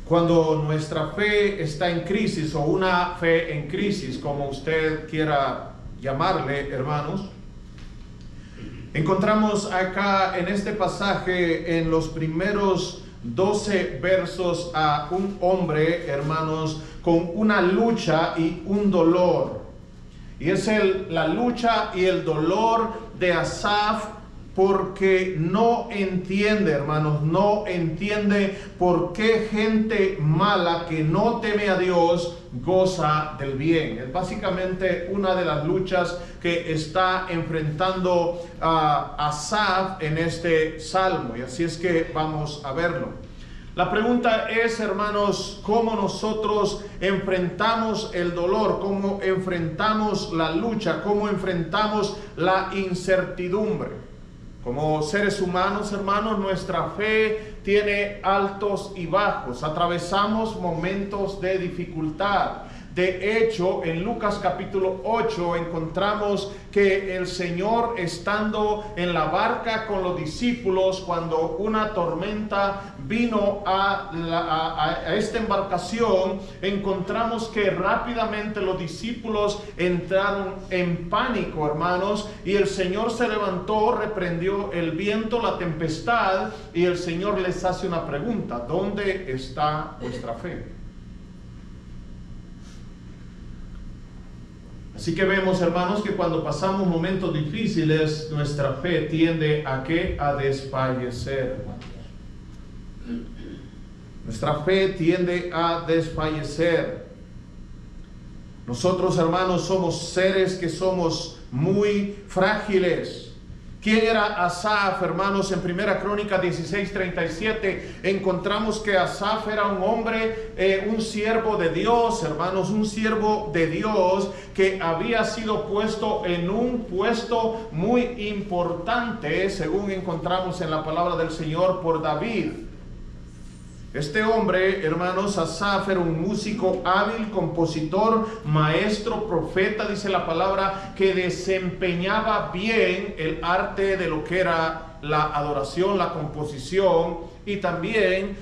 Cuando nuestra fe está en crisis, o una fe en crisis, como usted quiera llamarle, hermanos, encontramos acá en este pasaje, en los primeros 12 versos, a un hombre, hermanos, con una lucha y un dolor. Y es la lucha y el dolor de Asaf, porque no entiende, hermanos, no entiende por qué gente mala que no teme a Dios goza del bien. Es básicamente una de las luchas que está enfrentando Asaf en este salmo, y así es que vamos a verlo. La pregunta es, hermanos, ¿cómo nosotros enfrentamos el dolor? ¿Cómo enfrentamos la lucha? ¿Cómo enfrentamos la incertidumbre? Como seres humanos, hermanos, nuestra fe tiene altos y bajos. Atravesamos momentos de dificultad. De hecho, en Lucas capítulo 8 encontramos que el Señor, estando en la barca con los discípulos, cuando una tormenta vino a esta embarcación, encontramos que rápidamente los discípulos entraron en pánico, hermanos, y el Señor se levantó, reprendió el viento, la tempestad, y el Señor les hace una pregunta: ¿dónde está vuestra fe? Así que vemos, hermanos, que cuando pasamos momentos difíciles, nuestra fe tiende a ¿qué? A desfallecer. Nuestra fe tiende a desfallecer. Nosotros, hermanos, somos seres que somos muy frágiles. ¿Quién era Asaf, hermanos? En Primera Crónica 16:37 encontramos que Asaf era un hombre, un siervo de Dios, hermanos, un siervo de Dios que había sido puesto en un puesto muy importante, según encontramos en la palabra del Señor, por David. Este hombre, hermanos, Asaf, era un músico hábil, compositor, maestro, profeta, dice la palabra, que desempeñaba bien el arte de lo que era la adoración, la composición. Y también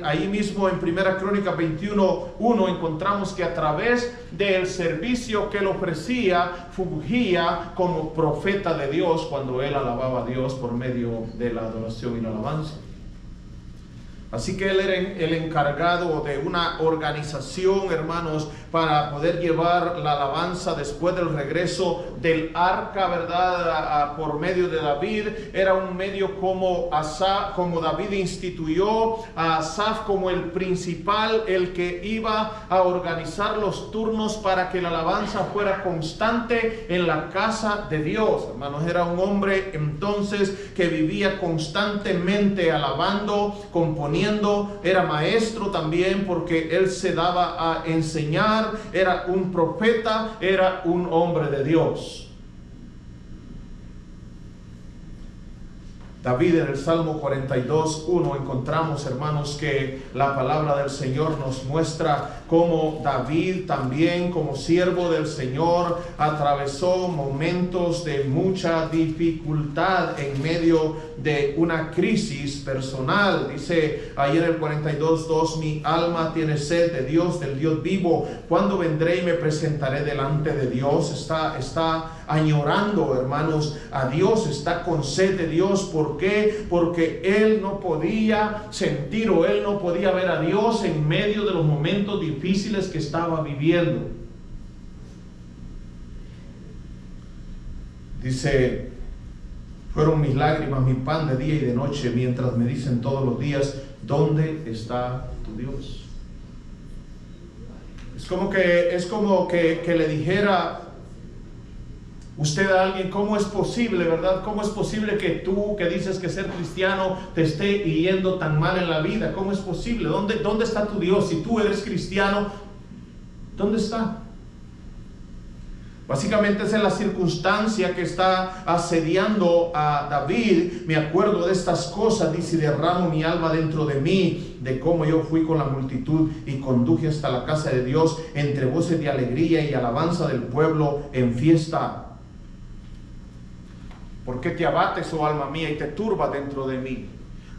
ahí mismo en Primera Crónica 21:1 encontramos que a través del servicio que él ofrecía, fungía como profeta de Dios cuando él alababa a Dios por medio de la adoración y la alabanza. Así que él era el encargado de una organización, hermanos, para poder llevar la alabanza después del regreso del arca, ¿verdad? Por medio de David. Era un medio como David instituyó a Asaf como el principal, el que iba a organizar los turnos para que la alabanza fuera constante en la casa de Dios. Hermanos, era un hombre entonces que vivía constantemente alabando, componiendo. Era maestro también, porque él se daba a enseñar. Era un profeta, era un hombre de Dios. David, en el Salmo 42:1 encontramos, hermanos, que la palabra del Señor nos muestra cómo David también, como siervo del Señor, atravesó momentos de mucha dificultad en medio de una crisis personal. Dice ahí en el 42:2: mi alma tiene sed de Dios, del Dios vivo. ¿Cuándo vendré y me presentaré delante de Dios? Está añorando, hermanos, a Dios, está con sed de Dios. ¿Por qué? Porque él no podía sentir, o él no podía ver a Dios en medio de los momentos difíciles que estaba viviendo. Dice: fueron mis lágrimas mi pan de día y de noche, mientras me dicen todos los días: ¿dónde está tu Dios? Es como que le dijera usted a alguien: ¿cómo es posible, verdad? ¿Cómo es posible que tú, que dices que ser cristiano, te esté yendo tan mal en la vida? ¿Cómo es posible? ¿Dónde está tu Dios? Si tú eres cristiano, ¿dónde está? Básicamente esa es la circunstancia que está asediando a David. Me acuerdo de estas cosas, dice, derramo mi alma dentro de mí, de cómo yo fui con la multitud y conduje hasta la casa de Dios entre voces de alegría y alabanza del pueblo en fiesta. ¿Por qué te abates, oh alma mía, y te turba dentro de mí?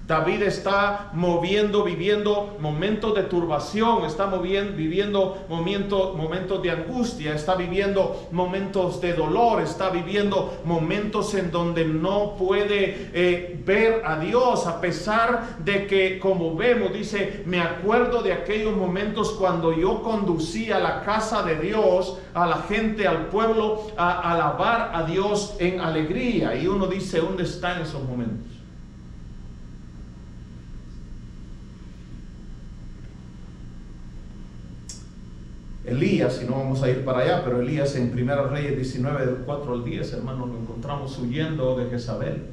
David está viviendo momentos de turbación, está viviendo momentos de angustia, está viviendo momentos de dolor, está viviendo momentos en donde no puede ver a Dios, a pesar de que, como vemos, dice, me acuerdo de aquellos momentos cuando yo conducía a la casa de Dios, a la gente, al pueblo, a alabar a Dios en alegría. Y uno dice, ¿dónde están esos momentos? Elías, y no vamos a ir para allá, pero Elías en 1 Reyes 19, del 4 al 10, hermanos, lo encontramos huyendo de Jezabel.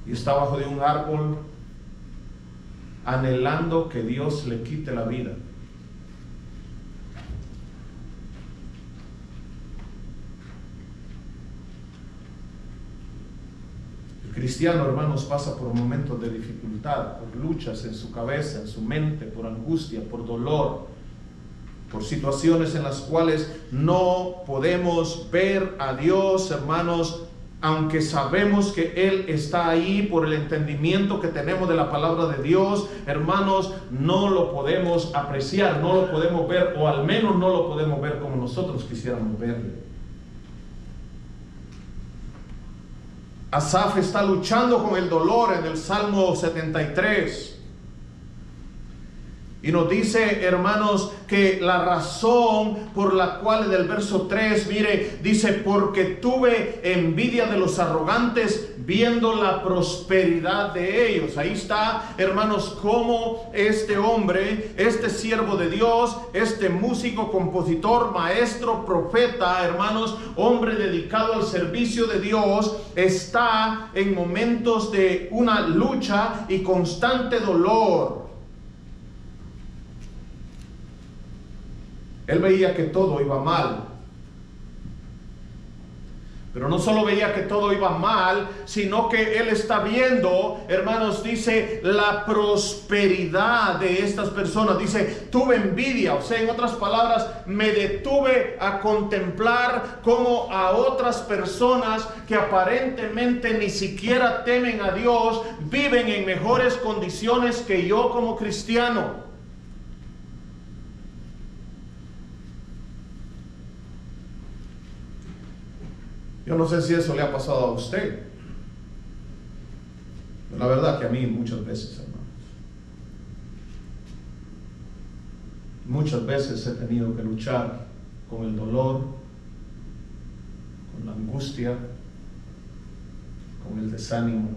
Y está bajo de un árbol, anhelando que Dios le quite la vida. El cristiano, hermanos, pasa por momentos de dificultad, por luchas en su cabeza, en su mente, por angustia, por dolor, por situaciones en las cuales no podemos ver a Dios, hermanos, aunque sabemos que Él está ahí por el entendimiento que tenemos de la palabra de Dios. Hermanos, no lo podemos apreciar, no lo podemos ver, o al menos no lo podemos ver como nosotros quisiéramos verlo. Asaf está luchando con el dolor en el Salmo 73. Y nos dice, hermanos, que la razón por la cual en el verso 3, mire, dice, porque tuve envidia de los arrogantes viendo la prosperidad de ellos. Ahí está, hermanos, cómo este hombre, este siervo de Dios, este músico, compositor, maestro, profeta, hermanos, hombre dedicado al servicio de Dios, está en momentos de una lucha y constante dolor. Él veía que todo iba mal. Pero no solo veía que todo iba mal, sino que él está viendo, hermanos, dice, la prosperidad de estas personas. Dice, tuve envidia. O sea, en otras palabras, me detuve a contemplar cómo a otras personas que aparentemente ni siquiera temen a Dios, viven en mejores condiciones que yo como cristiano. Yo no sé si eso le ha pasado a usted. Pero la verdad que a mí muchas veces, hermanos. Muchas veces he tenido que luchar con el dolor, con la angustia, con el desánimo,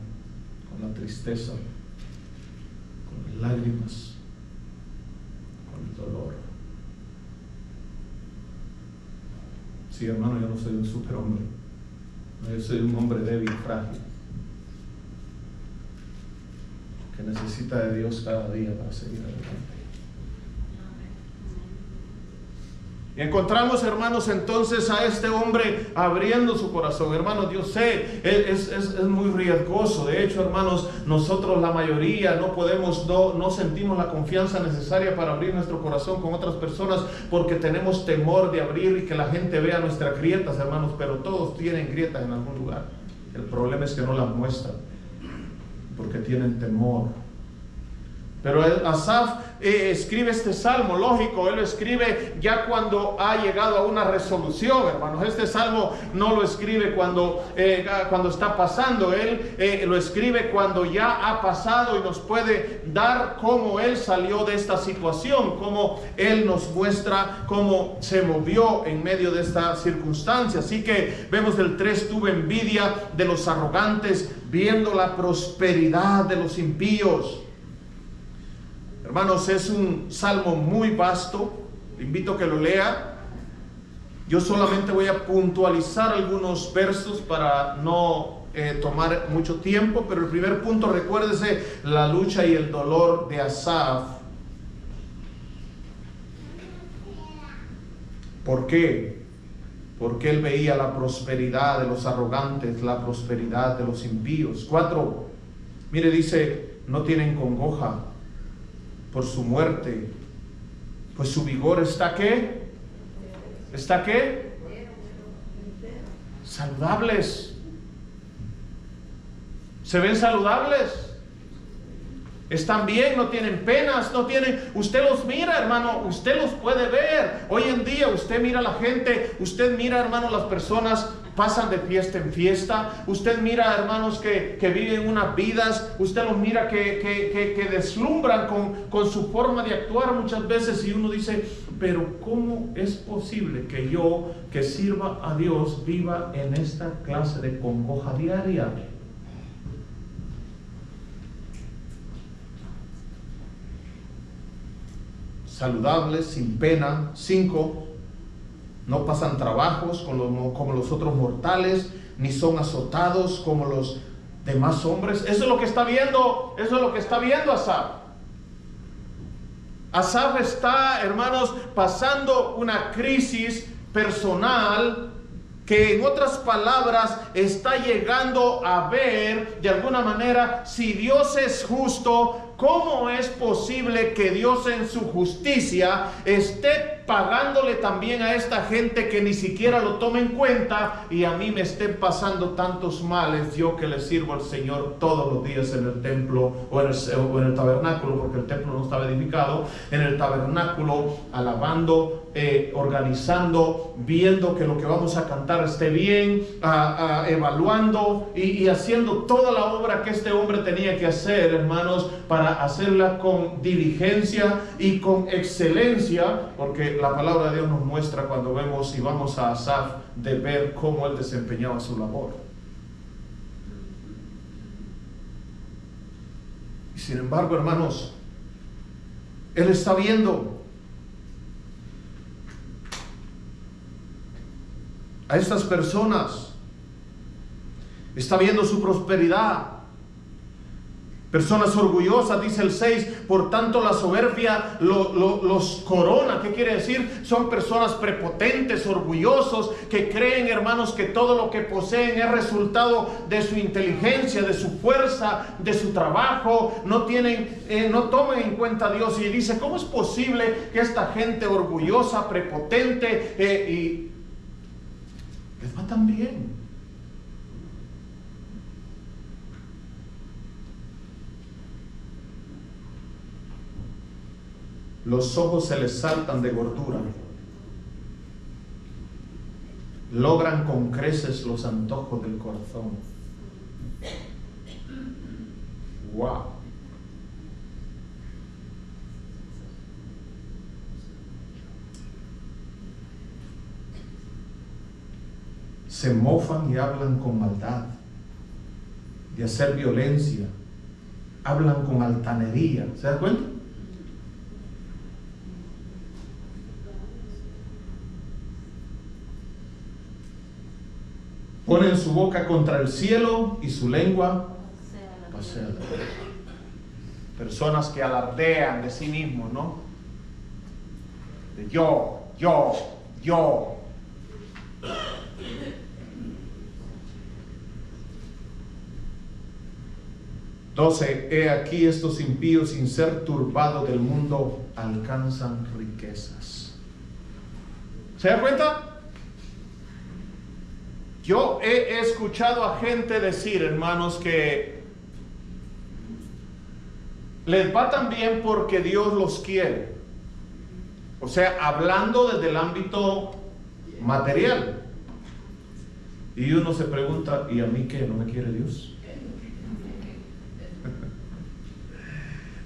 con la tristeza, con las lágrimas, con el dolor. Sí, hermano, yo no soy un superhombre. Yo soy un hombre débil, frágil, que necesita de Dios cada día para seguir adelante. Y encontramos, hermanos, entonces a este hombre abriendo su corazón. Hermanos, yo sé, es muy riesgoso. De hecho, hermanos, nosotros la mayoría no sentimos la confianza necesaria para abrir nuestro corazón con otras personas porque tenemos temor de abrir y que la gente vea nuestras grietas, hermanos. Pero todos tienen grietas en algún lugar. El problema es que no las muestran porque tienen temor. Pero Asaf escribe este salmo, lógico, él lo escribe ya cuando ha llegado a una resolución, hermanos. Este salmo no lo escribe cuando está pasando, él lo escribe cuando ya ha pasado y nos puede dar cómo él salió de esta situación, cómo él nos muestra cómo se movió en medio de esta circunstancia. Así que vemos del 3, tuve envidia de los arrogantes, viendo la prosperidad de los impíos. Hermanos, es un salmo muy vasto. Le invito a que lo lea. Yo solamente voy a puntualizar algunos versos para no tomar mucho tiempo. Pero el primer punto, recuérdese la lucha y el dolor de Asaf. ¿Por qué? Porque él veía la prosperidad de los arrogantes, la prosperidad de los impíos. 4, mire, dice, no tienen congoja por su muerte, pues su vigor está ¿qué? ¿Está qué? Saludables. ¿Se ven saludables? ¿Están bien? ¿No tienen penas? ¿No tienen? Usted los mira, hermano, usted los puede ver. Hoy en día usted mira a la gente, usted mira, hermano, las personas pasan de fiesta en fiesta. Usted mira, hermanos, que viven unas vidas. Usted los mira que deslumbran con su forma de actuar muchas veces. Y uno dice, pero ¿cómo es posible que yo, que sirva a Dios, viva en esta clase de congoja diaria? Saludables, sin pena. 5, no pasan trabajos como los otros mortales, ni son azotados como los demás hombres. Eso es lo que está viendo, eso es lo que está viendo Asaf. Asaf está, hermanos, pasando una crisis personal, que en otras palabras está llegando a ver de alguna manera si Dios es justo. ¿Cómo es posible que Dios en su justicia esté pagándole también a esta gente que ni siquiera lo toma en cuenta, y a mí me estén pasando tantos males, yo que le sirvo al Señor todos los días en el templo o en el tabernáculo, porque el templo no estaba edificado, en el tabernáculo, alabando, organizando, viendo que lo que vamos a cantar esté bien, evaluando y haciendo toda la obra que este hombre tenía que hacer, hermanos, para hacerla con diligencia y con excelencia, porque la palabra de Dios nos muestra, cuando vemos y vamos a Asaf, de ver cómo él desempeñaba su labor. Y sin embargo, hermanos, él está viendo a estas personas, está viendo su prosperidad. Personas orgullosas, dice el 6, por tanto la soberbia los corona. ¿Qué quiere decir? Son personas prepotentes, orgullosos, que creen, hermanos, que todo lo que poseen es resultado de su inteligencia, de su fuerza, de su trabajo. No toman en cuenta a Dios. Y dice, ¿cómo es posible que esta gente orgullosa, prepotente, y les va tan bien? Los ojos se les saltan de gordura, logran con creces los antojos del corazón. Wow. Se mofan y hablan con maldad, de hacer violencia, hablan con altanería. ¿Se da cuenta? Ponen su boca contra el cielo y su lengua pasea la tierra. Personas que alardean de sí mismos, ¿no? De yo. 12. He aquí, estos impíos, sin ser turbados del mundo, alcanzan riquezas. ¿Se da cuenta? Yo he escuchado a gente decir, hermanos, que les va tan bien porque Dios los quiere. O sea, hablando desde el ámbito material. Y uno se pregunta, ¿y a mí qué? ¿No me quiere Dios?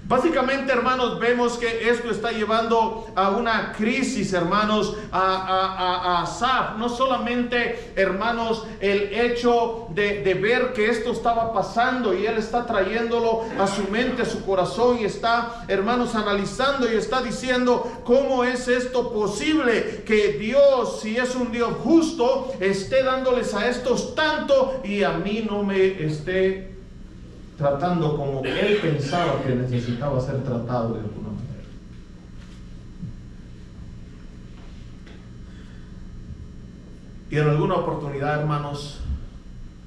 Básicamente, hermanos, vemos que esto está llevando a una crisis, hermanos, a Asaf. No solamente, hermanos, el hecho de ver que esto estaba pasando y él está trayéndolo a su mente, a su corazón, y está, hermanos, analizando y está diciendo, ¿cómo es esto posible? Que Dios, si es un Dios justo, esté dándoles a estos tanto y a mí no me esté tratando como él pensaba que necesitaba ser tratado de alguna manera. Y en alguna oportunidad, hermanos,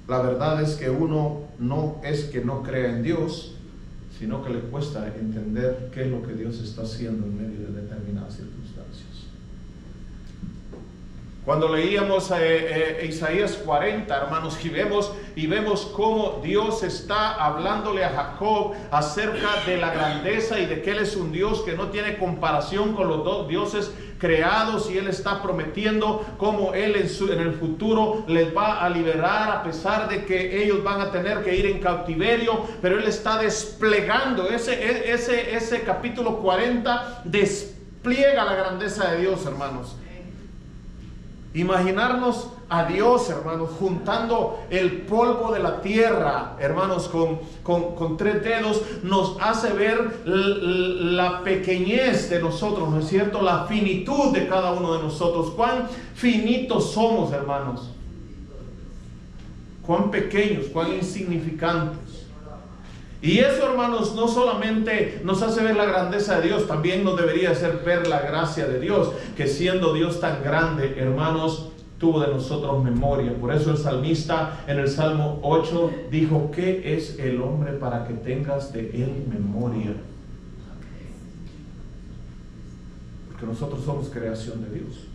la verdad es que uno no es que no crea en Dios, sino que le cuesta entender qué es lo que Dios está haciendo en medio de determinadas circunstancias. Cuando leíamos Isaías 40, hermanos, y vemos cómo Dios está hablándole a Jacob acerca de la grandeza y de que Él es un Dios que no tiene comparación con los dos dioses creados, y Él está prometiendo cómo Él en el futuro les va a liberar, a pesar de que ellos van a tener que ir en cautiverio. Pero Él está desplegando ese capítulo 40, despliega la grandeza de Dios, hermanos. Imaginarnos a Dios, hermanos, juntando el polvo de la tierra, hermanos, con 3 dedos, nos hace ver la pequeñez de nosotros, ¿no es cierto? La finitud de cada uno de nosotros. Cuán finitos somos, hermanos. Cuán pequeños, cuán insignificantes. Y eso, hermanos, no solamente nos hace ver la grandeza de Dios, también nos debería hacer ver la gracia de Dios, que siendo Dios tan grande, hermanos, tuvo de nosotros memoria. Por eso el salmista en el Salmo 8 dijo: ¿qué es el hombre para que tengas de él memoria? Porque nosotros somos creación de Dios.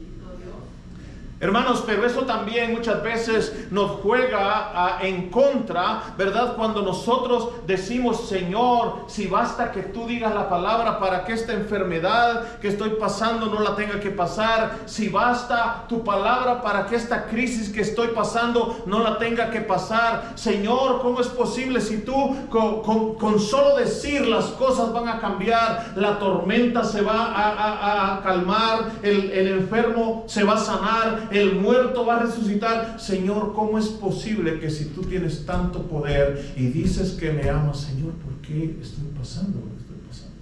Hermanos, pero eso también muchas veces nos juega en contra, ¿verdad? Cuando nosotros decimos: Señor, si basta que tú digas la palabra para que esta enfermedad que estoy pasando no la tenga que pasar. Si basta tu palabra para que esta crisis que estoy pasando no la tenga que pasar. Señor, ¿cómo es posible si tú con solo decir las cosas van a cambiar? La tormenta se va a calmar, el enfermo se va a sanar, el muerto va a resucitar. Señor, ¿cómo es posible que si tú tienes tanto poder y dices que me amas, Señor, ¿por qué estoy pasando lo que estoy pasando?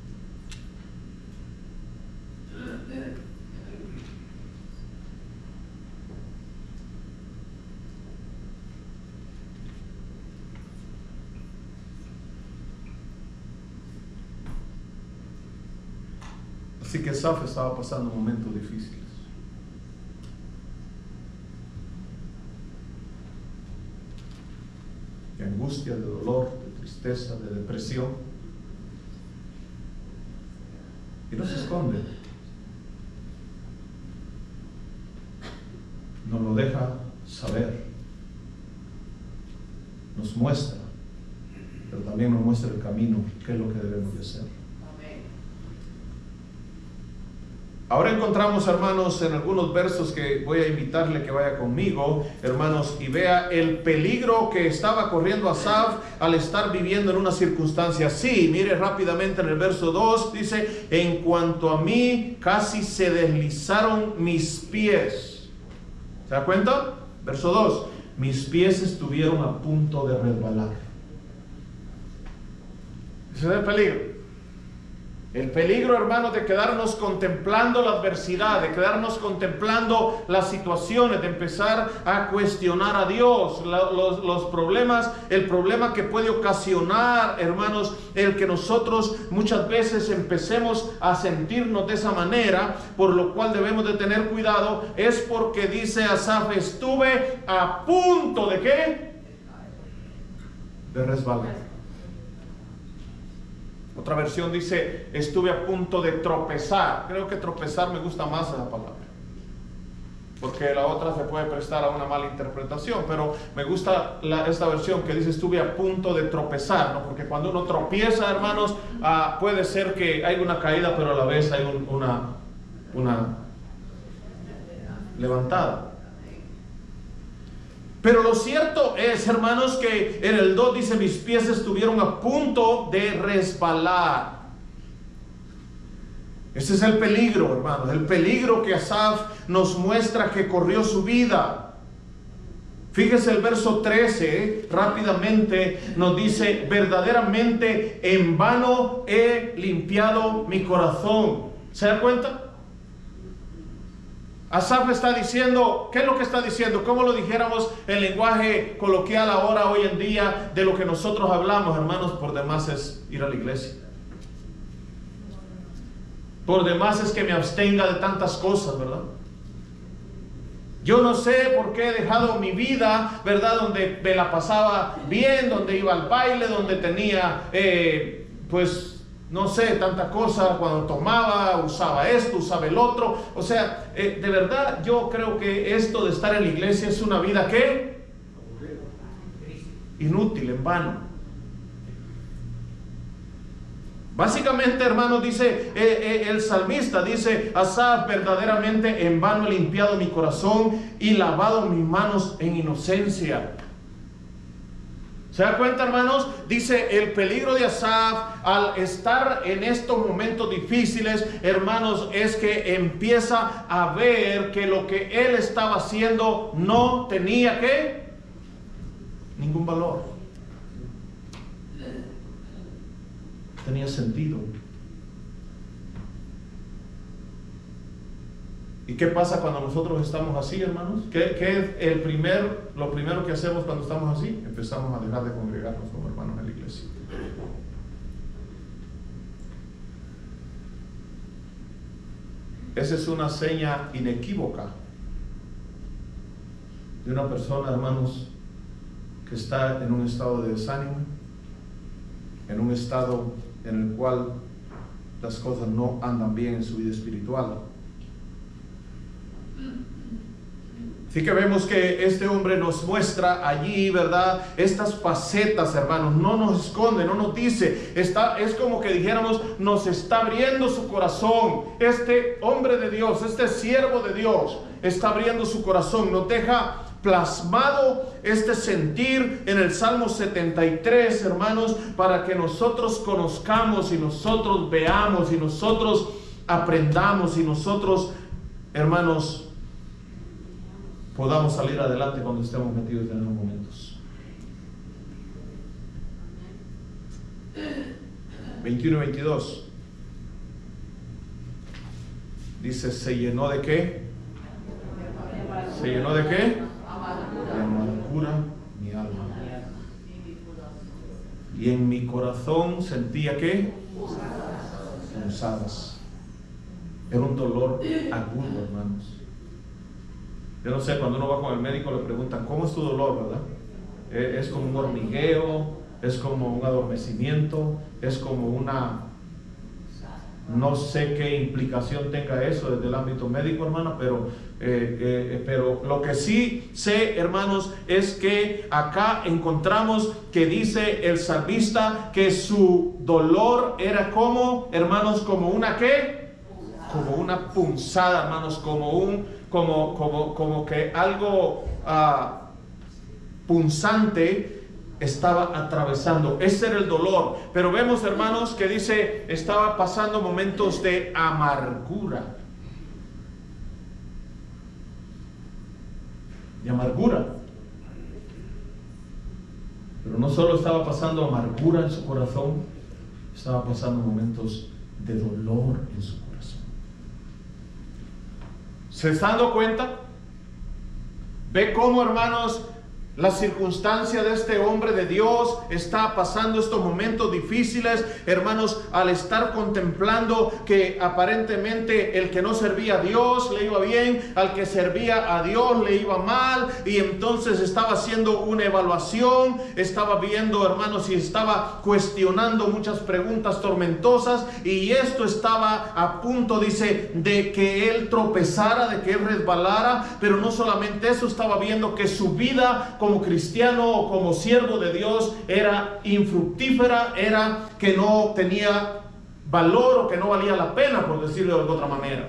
Así que Asaf estaba pasando momentos difíciles. De angustia, de dolor, de tristeza, de depresión. Y no se esconde. Nos lo deja saber. Nos muestra. Pero también nos muestra el camino, qué es lo que debemos de hacer. Ahora encontramos, hermanos, en algunos versos que voy a invitarle que vaya conmigo, hermanos, y vea el peligro que estaba corriendo Asaf al estar viviendo en una circunstancia así. Mire rápidamente en el verso 2, dice: en cuanto a mí, casi se deslizaron mis pies. ¿Se da cuenta? Verso 2, mis pies estuvieron a punto de resbalar. Ese es el peligro. El peligro, hermanos, de quedarnos contemplando la adversidad, de quedarnos contemplando las situaciones, de empezar a cuestionar a Dios, los problemas, el problema que puede ocasionar, hermanos, el que nosotros muchas veces empecemos a sentirnos de esa manera, por lo cual debemos de tener cuidado. Es porque dice Asaf: estuve a punto de ¿qué? De resbalar. Otra versión dice: estuve a punto de tropezar. Creo que tropezar me gusta más esa palabra, porque la otra se puede prestar a una mala interpretación, pero me gusta esta versión que dice: estuve a punto de tropezar, ¿no? Porque cuando uno tropieza, hermanos, puede ser que hay una caída, pero a la vez hay una levantada. Pero lo cierto es, hermanos, que en el 2 dice: mis pies estuvieron a punto de resbalar. Ese es el peligro, hermanos, el peligro que Asaf nos muestra que corrió su vida. Fíjese el verso 13, rápidamente nos dice: verdaderamente en vano he limpiado mi corazón. ¿Se da cuenta? Asaf está diciendo, ¿qué es lo que está diciendo? ¿Cómo lo dijéramos en lenguaje coloquial ahora, hoy en día, de lo que nosotros hablamos, hermanos? Por demás es ir a la iglesia. Por demás es que me abstenga de tantas cosas, ¿verdad? Yo no sé por qué he dejado mi vida, ¿verdad? Donde me la pasaba bien, donde iba al baile, donde tenía, pues, no sé, tanta cosa, cuando tomaba, usaba esto, usaba el otro. O sea, de verdad yo creo que esto de estar en la iglesia es una vida ¿qué? Inútil, en vano. Básicamente, hermanos, dice el salmista, dice Asaf: verdaderamente en vano he limpiado mi corazón y lavado mis manos en inocencia. ¿Se da cuenta, hermanos? Dice el peligro de Asaf al estar en estos momentos difíciles, hermanos, es que empieza a ver que lo que él estaba haciendo no tenía ¿qué? Ningún valor. Tenía sentido. ¿Y qué pasa cuando nosotros estamos así, hermanos? ¿Qué es lo primero que hacemos cuando estamos así? Empezamos a dejar de congregarnos como hermanos en la iglesia. Esa es una seña inequívoca de una persona, hermanos, que está en un estado de desánimo, en un estado en el cual las cosas no andan bien en su vida espiritual. Así que vemos que este hombre nos muestra allí, ¿verdad? Estas facetas, hermanos, no nos esconde, no nos dice, es como que dijéramos, nos está abriendo su corazón. Este hombre de Dios, este siervo de Dios, está abriendo su corazón, nos deja plasmado este sentir en el Salmo 73, hermanos, para que nosotros conozcamos y nosotros veamos y nosotros aprendamos y nosotros, hermanos, podamos salir adelante cuando estemos metidos en esos momentos. 21 y 22 dice: ¿se llenó de qué? ¿Se llenó de qué? De amargura mi alma, y en mi corazón sentía ¿qué? Punzadas. Era un dolor agudo, hermanos. Yo no sé, cuando uno va con el médico le preguntan: ¿cómo es tu dolor, verdad? Es como un hormigueo, es como un adormecimiento, es como una... No sé qué implicación tenga eso desde el ámbito médico, hermano, pero lo que sí sé, hermanos, es que acá encontramos que dice el salmista que su dolor era como, hermanos, como una ¿qué? Como una punzada, hermanos, como que algo punzante estaba atravesando. Ese era el dolor. Pero vemos, hermanos, que dice, estaba pasando momentos de amargura. De amargura. Pero no solo estaba pasando amargura en su corazón, estaba pasando momentos de dolor en su corazón. ¿Se está dando cuenta? Ve cómo, hermanos, la circunstancia de este hombre de Dios está pasando estos momentos difíciles, hermanos, al estar contemplando que aparentemente el que no servía a Dios le iba bien, al que servía a Dios le iba mal, y entonces estaba haciendo una evaluación, estaba viendo, hermanos, y estaba cuestionando muchas preguntas tormentosas, y esto estaba a punto, dice, de que él tropezara, de que él resbalara. Pero no solamente eso, estaba viendo que su vida como cristiano o como siervo de Dios era infructífera, era que no tenía valor o que no valía la pena, por decirlo de otra manera.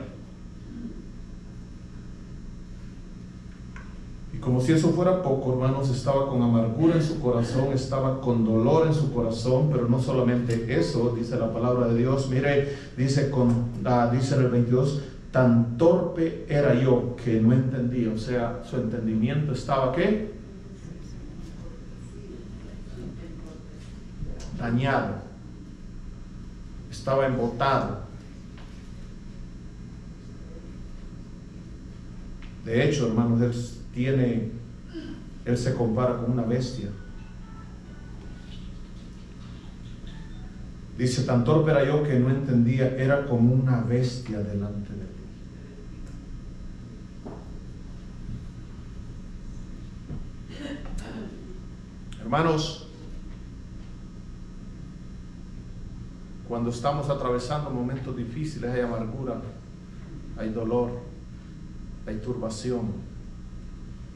Y como si eso fuera poco, hermanos, estaba con amargura en su corazón, estaba con dolor en su corazón. Pero no solamente eso, dice la palabra de Dios. Mire, dice en el 22: tan torpe era yo que no entendía. O sea, su entendimiento estaba ¿qué? Dañado, estaba embotado. De hecho, hermanos, él se compara con una bestia. Dice: tan torpe era yo que no entendía, era como una bestia delante de ti. Hermanos, cuando estamos atravesando momentos difíciles, hay amargura, hay dolor, hay turbación,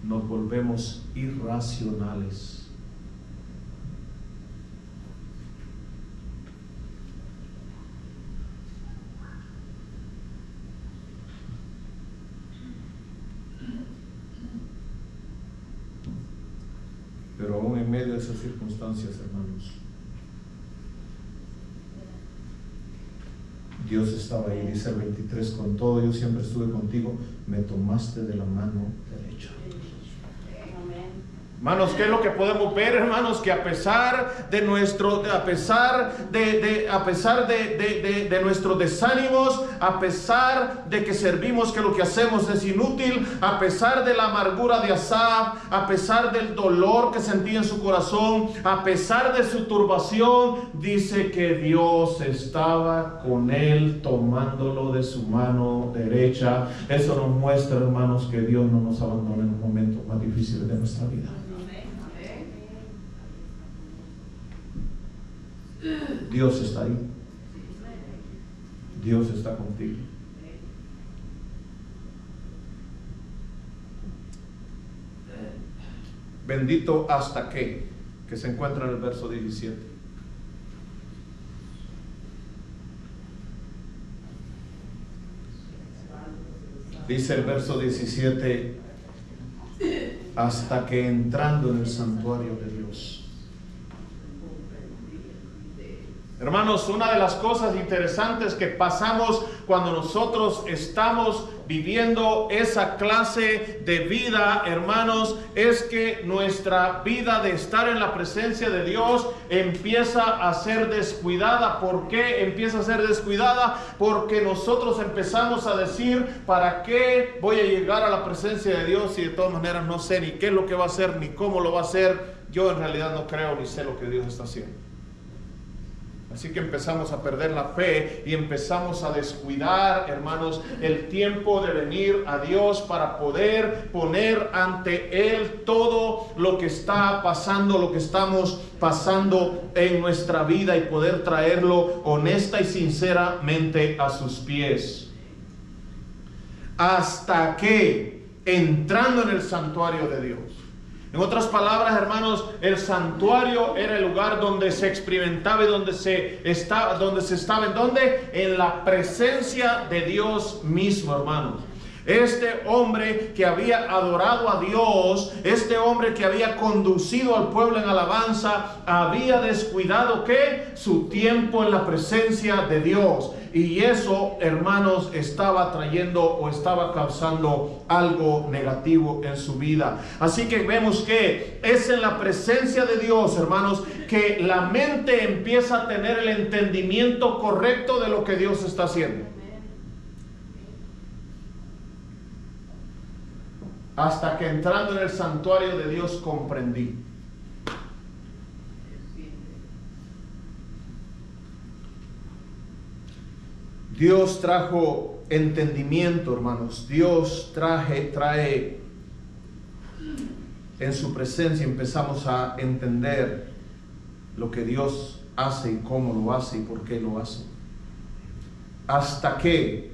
nos volvemos irracionales. Pero aún en medio de esas circunstancias, hermanos, Dios estaba ahí. Dice el 23, con todo yo siempre estuve contigo, me tomaste de la mano derecha. Hermanos, ¿qué es lo que podemos ver, hermanos? Que a pesar de nuestros desánimos, a pesar de que servimos, que lo que hacemos es inútil, a pesar de la amargura de Asaf, a pesar del dolor que sentía en su corazón, a pesar de su turbación, dice que Dios estaba con él, tomándolo de su mano derecha. Eso nos muestra, hermanos, que Dios no nos abandona en los momentos más difíciles de nuestra vida. Dios está ahí. Dios está contigo. Bendito hasta que se encuentra en el verso 17. Dice el verso 17, hasta que entrando en el santuario de Dios. Hermanos, una de las cosas interesantes que pasamos cuando nosotros estamos viviendo esa clase de vida, hermanos, es que nuestra vida de estar en la presencia de Dios empieza a ser descuidada. ¿Por qué empieza a ser descuidada? Porque nosotros empezamos a decir, ¿para qué voy a llegar a la presencia de Dios si de todas maneras no sé ni qué es lo que va a hacer, ni cómo lo va a hacer? Yo en realidad no creo ni sé lo que Dios está haciendo. Así que empezamos a perder la fe y empezamos a descuidar, hermanos, el tiempo de venir a Dios para poder poner ante Él todo lo que está pasando, lo que estamos pasando en nuestra vida, y poder traerlo honesta y sinceramente a sus pies. Hasta que, entrando en el santuario de Dios. En otras palabras, hermanos, el santuario era el lugar donde se experimentaba y donde se estaba, ¿en dónde? En la presencia de Dios mismo, hermanos. Este hombre que había adorado a Dios, este hombre que había conducido al pueblo en alabanza, había descuidado ¿qué? Su tiempo en la presencia de Dios. Y eso, hermanos, estaba trayendo o estaba causando algo negativo en su vida. Así que vemos que es en la presencia de Dios, hermanos, que la mente empieza a tener el entendimiento correcto de lo que Dios está haciendo. Hasta que entrando en el santuario de Dios comprendí. Dios trajo entendimiento, hermanos. Dios trae en su presencia, empezamos a entender lo que Dios hace y cómo lo hace y por qué lo hace. Hasta que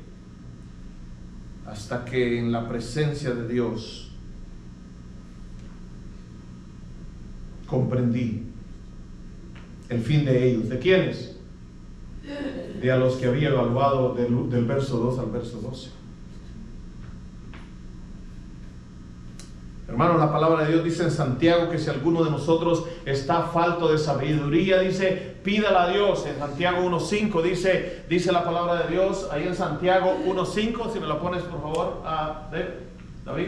en la presencia de Dios comprendí el fin de ellos. ¿De quiénes? De a los que había evaluado del verso 2 al verso 12. Hermanos, la palabra de Dios dice en Santiago que si alguno de nosotros está falto de sabiduría, dice, pídala a Dios. En Santiago 1.5 dice la palabra de Dios, ahí en Santiago 1.5, si me la pones por favor, David.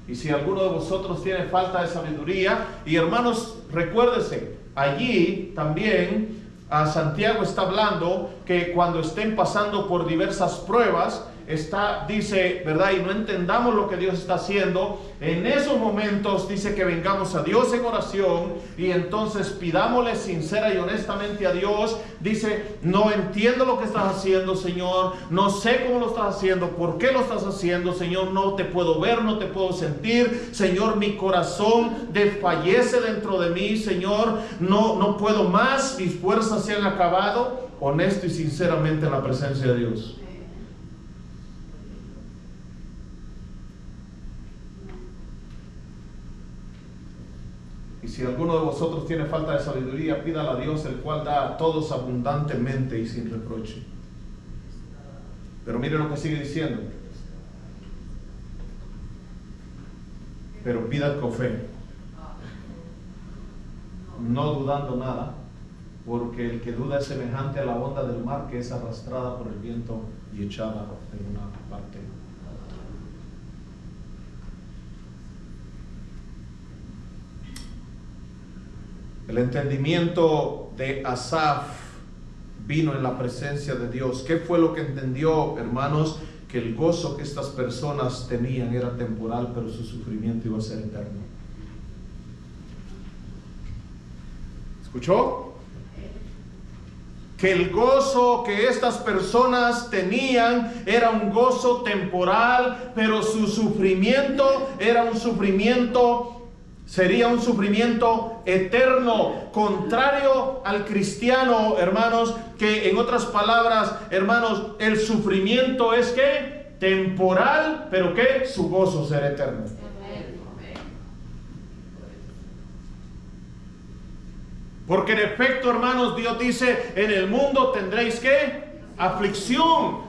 Y si alguno de vosotros tiene falta de sabiduría, y hermanos, recuérdese, allí también a Santiago está hablando que cuando estén pasando por diversas pruebas, dice, ¿verdad? Y no entendamos lo que Dios está haciendo, en esos momentos dice que vengamos a Dios en oración y entonces pidámosle sincera y honestamente a Dios. Dice, no entiendo lo que estás haciendo, Señor, no sé cómo lo estás haciendo, por qué lo estás haciendo, Señor, no te puedo ver, no te puedo sentir, Señor, mi corazón desfallece dentro de mí, Señor, no puedo más, mis fuerzas se han acabado. Honesto y sinceramente en la presencia de Dios. Y si alguno de vosotros tiene falta de sabiduría, pídala a Dios, el cual da a todos abundantemente y sin reproche. Pero mire lo que sigue diciendo. Pero pidad con fe, no dudando nada, porque el que duda es semejante a la onda del mar que es arrastrada por el viento y echada en una parte. El entendimiento de Asaf vino en la presencia de Dios. ¿Qué fue lo que entendió, hermanos? Que el gozo que estas personas tenían era temporal, pero su sufrimiento iba a ser eterno. ¿Escuchó? Que el gozo que estas personas tenían era un gozo temporal, pero su sufrimiento era un sufrimiento, sería un sufrimiento eterno, contrario al cristiano, hermanos, que en otras palabras, hermanos, el sufrimiento es que temporal, pero que su gozo será eterno. Porque en efecto, hermanos, Dios dice, en el mundo tendréis ¿qué? Aflicción.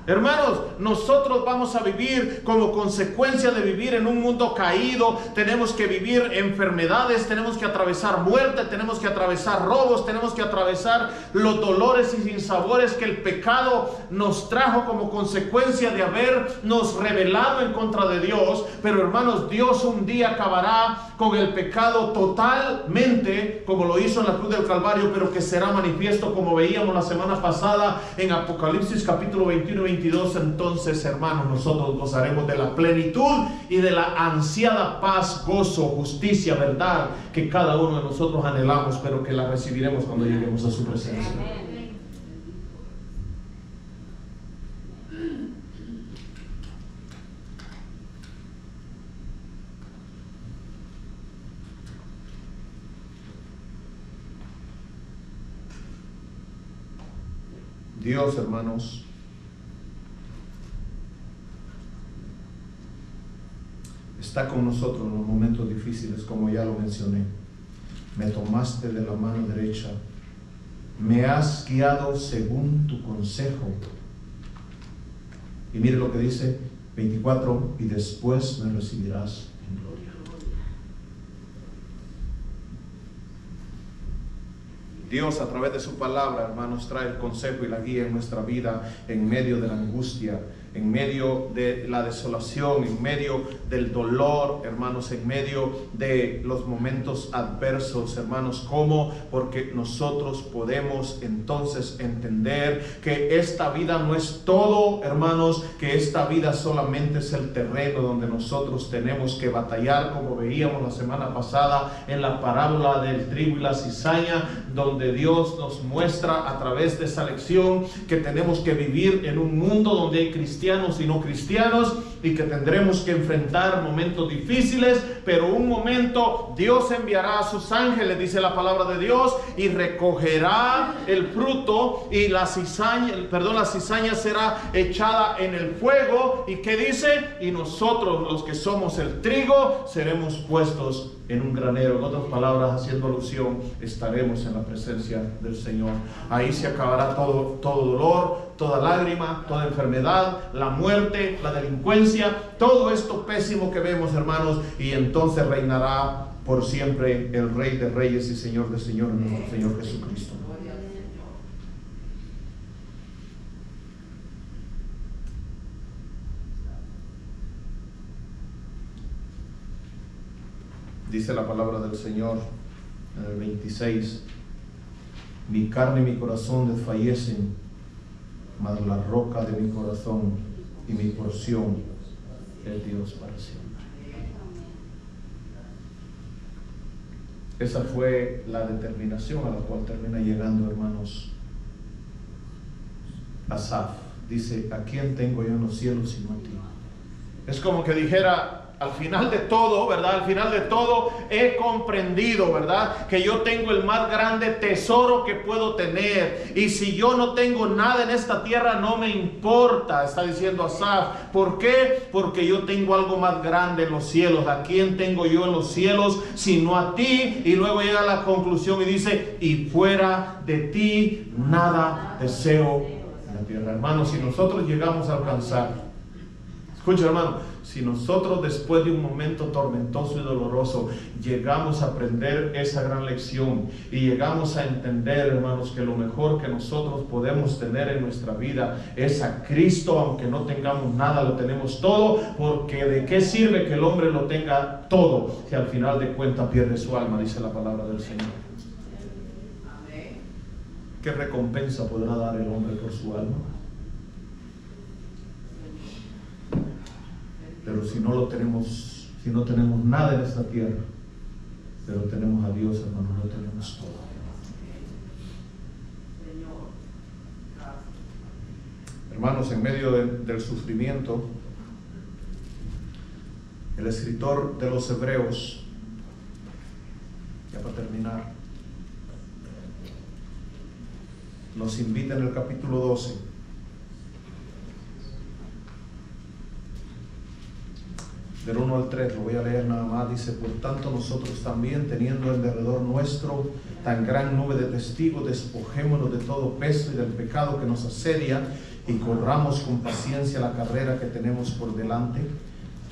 Hermanos, nosotros vamos a vivir como consecuencia de vivir en un mundo caído. Tenemos que vivir enfermedades, tenemos que atravesar muerte, tenemos que atravesar robos, tenemos que atravesar los dolores y sinsabores que el pecado nos trajo como consecuencia de habernos rebelado en contra de Dios. Pero hermanos, Dios un día acabará con el pecado totalmente, como lo hizo en la cruz del Calvario, pero que será manifiesto, como veíamos la semana pasada en Apocalipsis capítulo 21 y 22. Entonces, hermanos, nosotros gozaremos de la plenitud y de la ansiada paz, gozo, justicia, verdad que cada uno de nosotros anhelamos, pero que la recibiremos cuando lleguemos a su presencia. Dios, hermanos, está con nosotros en los momentos difíciles, como ya lo mencioné. Me tomaste de la mano derecha, me has guiado según tu consejo. Y mire lo que dice 24, y después me recibirás en gloria. Dios, a través de su palabra, hermanos, trae el consejo y la guía en nuestra vida, en medio de la angustia, en medio de la desolación, en medio del dolor, hermanos, en medio de los momentos adversos, hermanos. ¿Cómo? Porque nosotros podemos entonces entender que esta vida no es todo, hermanos, que esta vida solamente es el terreno donde nosotros tenemos que batallar, como veíamos la semana pasada en la parábola del trigo y la cizaña, donde Dios nos muestra a través de esa lección que tenemos que vivir en un mundo donde hay cristianos y no cristianos, y que tendremos que enfrentar momentos difíciles, pero un momento Dios enviará a sus ángeles, dice la palabra de Dios, y recogerá el fruto, y la cizaña será echada en el fuego. ¿Y qué dice? Y nosotros, los que somos el trigo, seremos puestos en un granero. En otras palabras, haciendo alusión, estaremos en la presencia del Señor. Ahí se acabará todo dolor, toda lágrima, toda enfermedad, la muerte, la delincuencia, todo esto pésimo que vemos, hermanos, y entonces reinará por siempre el Rey de Reyes y Señor de Señores, nuestro Señor Jesucristo. Dice la palabra del Señor en el 26: mi carne y mi corazón desfallecen, mas la roca de mi corazón y mi porción es Dios para siempre. Esa fue la determinación a la cual termina llegando, hermanos, Asaf. Dice: ¿a quién tengo yo en los cielos sino a ti? Es como que dijera, al final de todo, ¿verdad? Al final de todo he comprendido, ¿verdad? Que yo tengo el más grande tesoro que puedo tener. Y si yo no tengo nada en esta tierra, no me importa, está diciendo Asaf. ¿Por qué? Porque yo tengo algo más grande en los cielos. ¿A quién tengo yo en los cielos sino a ti? Y luego llega a la conclusión y dice: y fuera de ti nada deseo en la tierra. Hermanos, si nosotros llegamos a alcanzar, escucha, hermano, si nosotros después de un momento tormentoso y doloroso llegamos a aprender esa gran lección y llegamos a entender, hermanos, que lo mejor que nosotros podemos tener en nuestra vida es a Cristo, aunque no tengamos nada, lo tenemos todo, porque ¿de qué sirve que el hombre lo tenga todo si al final de cuentas pierde su alma? Dice la palabra del Señor. ¿Qué recompensa podrá dar el hombre por su alma? Pero si no lo tenemos, si no tenemos nada en esta tierra, pero tenemos a Dios, hermano, lo tenemos todo. Hermanos, en medio del sufrimiento, el escritor de los Hebreos, ya para terminar, nos invita en el capítulo 12, del 1 al 3, lo voy a leer nada más. Dice: por tanto nosotros también, teniendo en derredor nuestro tan gran nube de testigos, despojémonos de todo peso y del pecado que nos asedia, y corramos con paciencia la carrera que tenemos por delante,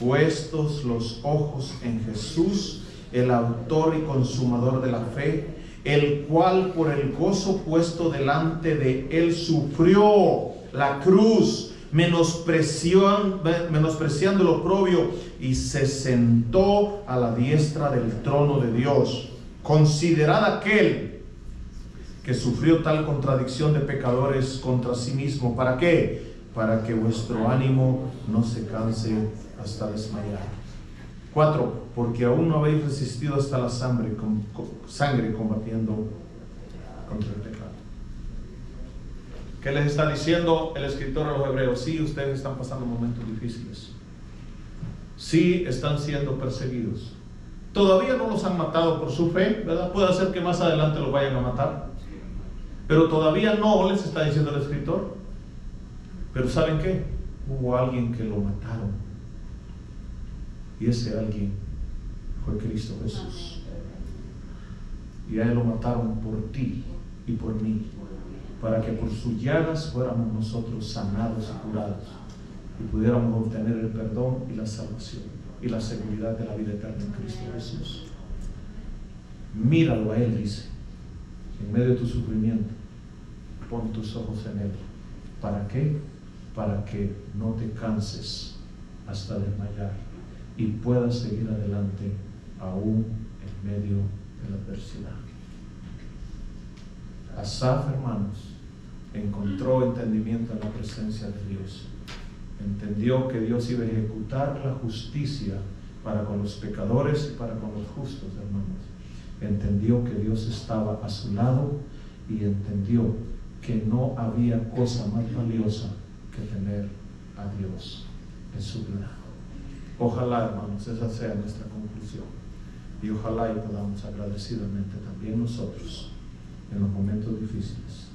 puestos los ojos en Jesús, el autor y consumador de la fe, el cual por el gozo puesto delante de él sufrió la cruz, menospreciando lo oprobio, y se sentó a la diestra del trono de Dios. Considerad aquel que sufrió tal contradicción de pecadores contra sí mismo. ¿Para qué? Para que vuestro ánimo no se canse hasta desmayar. 4. Porque aún no habéis resistido hasta la sangre combatiendo contra el pecado. ¿Qué les está diciendo el escritor a los Hebreos? Sí, ustedes están pasando momentos difíciles. Sí, están siendo perseguidos. Todavía no los han matado por su fe, ¿verdad? Puede ser que más adelante los vayan a matar, pero todavía no, les está diciendo el escritor. Pero ¿saben qué? Hubo alguien que lo mataron, y ese alguien fue Cristo Jesús. Y a él lo mataron por ti y por mí, para que por sus llagas fuéramos nosotros sanados y curados, y pudiéramos obtener el perdón y la salvación y la seguridad de la vida eterna en Cristo Jesús. Míralo a él, dice, en medio de tu sufrimiento, pon tus ojos en él. ¿Para qué? Para que no te canses hasta desmayar y puedas seguir adelante aún en medio de la adversidad. Asaf, hermanos, encontró entendimiento en la presencia de Dios. Entendió que Dios iba a ejecutar la justicia para con los pecadores y para con los justos, hermanos. Entendió que Dios estaba a su lado y entendió que no había cosa más valiosa que tener a Dios en su vida. Ojalá, hermanos, esa sea nuestra conclusión, y ojalá y podamos agradecidamente también nosotros, en los momentos difíciles,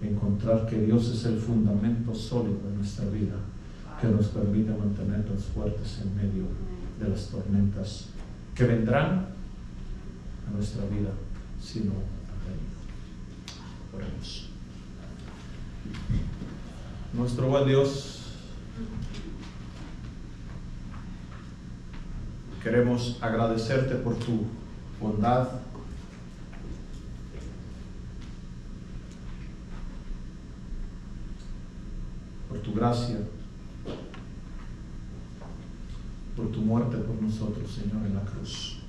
encontrar que Dios es el fundamento sólido de nuestra vida, que nos permite mantenernos fuertes en medio de las tormentas que vendrán a nuestra vida si no han venido. Oremos. Nuestro buen Dios, queremos agradecerte por tu bondad, por tu gracia, por tu muerte por nosotros, Señor, en la cruz.